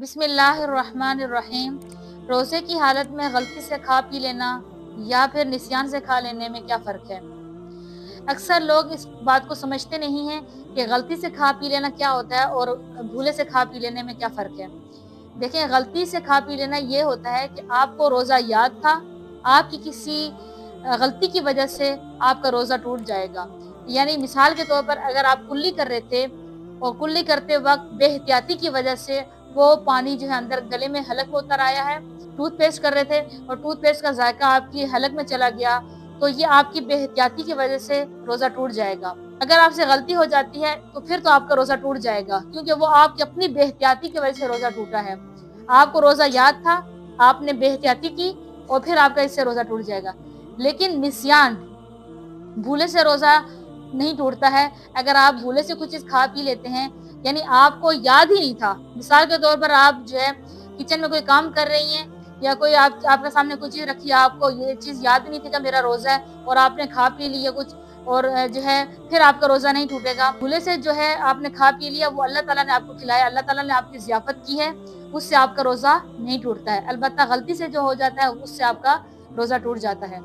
بسم اللہ الرحمن الرحیم۔ روزے کی حالت میں غلطی سے کھا پی لینا یا پھر نسیان سے کھا لینے میں کیا فرق ہے؟ اکثر لوگ اس بات کو سمجھتے نہیں ہیں کہ غلطی سے کھا پی لینا کیا ہوتا ہے اور بھولے سے کھا پی لینے میں کیا فرق ہے۔ دیکھیں، غلطی سے کھا پی لینا یہ ہوتا ہے کہ آپ کو روزہ یاد تھا، آپ کی کسی غلطی کی وجہ سے آپ کا روزہ ٹوٹ جائے گا۔ یعنی مثال کے طور پر اگر آپ کلی کر رہے تھے اور کلی کرتے وقت بے احتیاطی کی وجہ سے وہ پانی جو ہے اندر گلے میں حلق میں اتر آیا ہے، ٹوتھ پیسٹ کر رہے تھے اور ٹوتھ پیسٹ کا ذائقہ آپ کی حلق میں چلا گیا، تو یہ آپ کی بے احتیاطی کی وجہ سے روزہ ٹوٹ جائے گا۔ اگر آپ سے غلطی ہو جاتی ہے تو پھر تو آپ کا روزہ ٹوٹ جائے گا، کیونکہ وہ آپ کی اپنی بے احتیاطی کی وجہ سے روزہ ٹوٹا ہے۔ آپ کو روزہ یاد تھا، آپ نے بے احتیاطی کی اور پھر آپ کا اس سے روزہ ٹوٹ جائے گا۔ لیکن نسیان، بھولے سے روزہ نہیں ٹوٹتا ہے۔ اگر آپ بھولے سے کچھ چیز کھا پی لیتے ہیں، یعنی آپ کو یاد ہی نہیں تھا، مثال کے طور پر آپ جو ہے کچن میں کوئی کام کر رہی ہیں یا کوئی آپ کے سامنے کوئی چیز رکھی ہے، آپ کو یہ چیز یاد نہیں تھی کہ میرا روزہ ہے اور آپ نے کھا پی لیا کچھ، اور جو ہے پھر آپ کا روزہ نہیں ٹوٹے گا۔ بھولے سے جو ہے آپ نے کھا پی لیا، وہ اللہ تعالیٰ نے آپ کو کھلایا، اللہ تعالیٰ نے آپ کی ضیافت کی ہے، اس سے آپ کا روزہ نہیں ٹوٹتا ہے۔ البتہ غلطی سے جو ہو جاتا ہے اس سے آپ کا روزہ ٹوٹ جاتا ہے۔